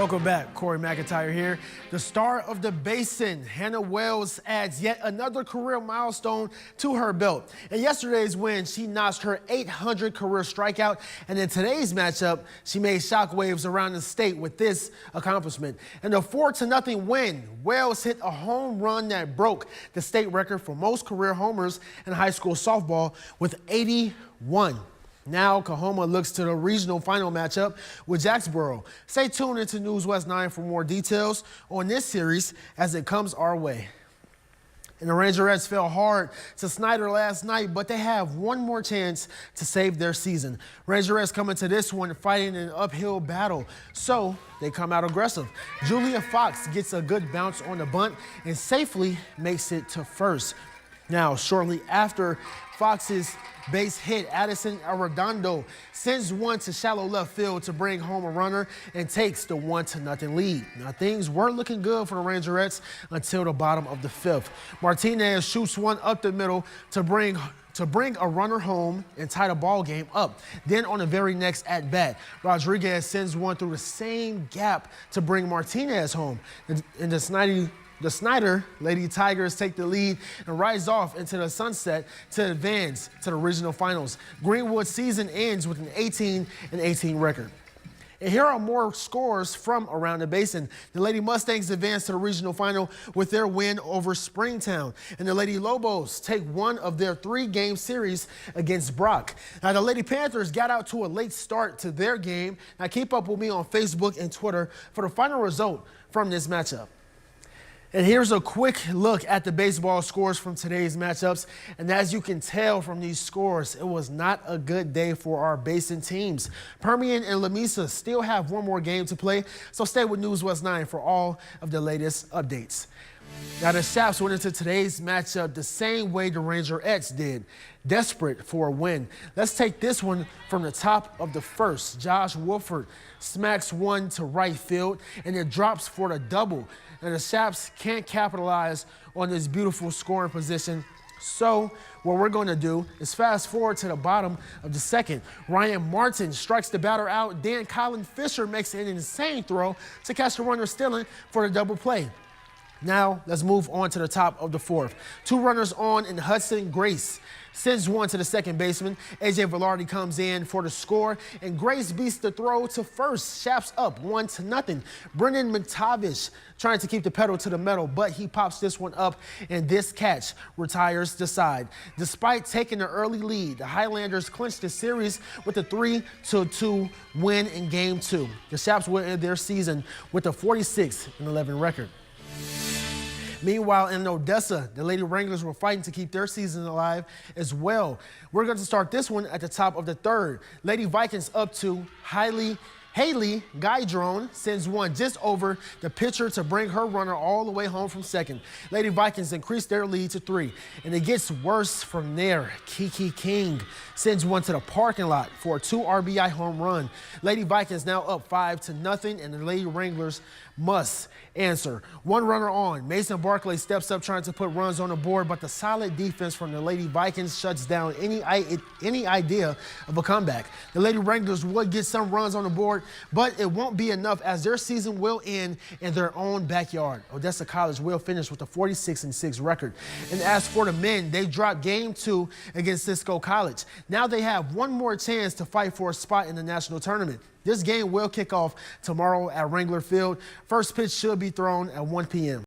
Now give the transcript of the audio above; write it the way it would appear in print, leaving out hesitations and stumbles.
Welcome back. Cory McIntyre here. The star of the Basin, Hannah Wells, adds yet another career milestone to her belt. In yesterday's win, she notched her 800th career strikeout, and in today's matchup, she made shockwaves around the state with this accomplishment. In the 4-0 win, Wells hit a home run that broke the state record for most career homers in high school softball with 81. Now, Coahoma looks to the regional final matchup with Jacksboro. Stay tuned into NewsWest 9 for more details on this series as it comes our way. And the Rangerettes fell hard to Snyder last night, but they have one more chance to save their season. Rangerettes come into this one fighting an uphill battle, so they come out aggressive. Julia Fox gets a good bounce on the bunt and safely makes it to first. Now, shortly after Fox's base hit, Addison Arredondo sends one to shallow left field to bring home a runner and takes the 1-0 lead. Now, things were looking good for the Rangerettes until the bottom of the fifth. Martinez shoots one up the middle to bring a runner home and tie the ball game up. Then on the very next at-bat, Rodriguez sends one through the same gap to bring Martinez home. And the Snyder Lady Tigers take the lead and rise off into the sunset to advance to the regional finals. Greenwood's season ends with an 18-18 record. And here are more scores from around the basin. The Lady Mustangs advance to the regional final with their win over Springtown. And the Lady Lobos take one of their 3-game series against Brock. Now, the Lady Panthers got out to a late start to their game. Now, keep up with me on Facebook and Twitter for the final result from this matchup. And here's a quick look at the baseball scores from today's matchups. And as you can tell from these scores, it was not a good day for our Basin teams. Permian and Lamesa still have one more game to play, so stay with NewsWest 9 for all of the latest updates. Now, the Shaps went into today's matchup the same way the Rangerettes did, desperate for a win. Let's take this one from the top of the first. Josh Wolford smacks one to right field, and it drops for the double. And the Shaps can't capitalize on this beautiful scoring position. So what we're going to do is fast forward to the bottom of the second. Ryan Martin strikes the batter out. Then Colin Fisher makes an insane throw to catch the runner stealing for the double play. Now, let's move on to the top of the fourth. 2 runners on, and Hudson Grace sends one to the second baseman. A.J. Velarde comes in for the score, and Grace beats the throw to first. Shaps up 1-0. Brendan McTavish trying to keep the pedal to the metal, but he pops this one up, and this catch retires the side. Despite taking the early lead, the Highlanders clinched the series with a 3-2 win in Game 2. The Shaps will end their season with a 46-11 record. Meanwhile, in Odessa, the Lady Wranglers were fighting to keep their season alive as well. We're going to start this one at the top of the third. Lady Vikings up to Haley Guydrone sends one just over the pitcher to bring her runner all the way home from second. Lady Vikings increase their lead to 3, and it gets worse from there. Kiki King sends one to the parking lot for a 2 RBI home run. Lady Vikings now up 5-0, and the Lady Wranglers must answer. 1 runner on. Mason Barclay steps up trying to put runs on the board, but the solid defense from the Lady Vikings shuts down any idea of a comeback. The Lady Wranglers would get some runs on the board, but it won't be enough as their season will end in their own backyard. Odessa College will finish with a 46-6 record. And as for the men, they dropped Game 2 against Cisco College. Now they have one more chance to fight for a spot in the national tournament. This game will kick off tomorrow at Wrangler Field. First pitch should be thrown at 1 p.m.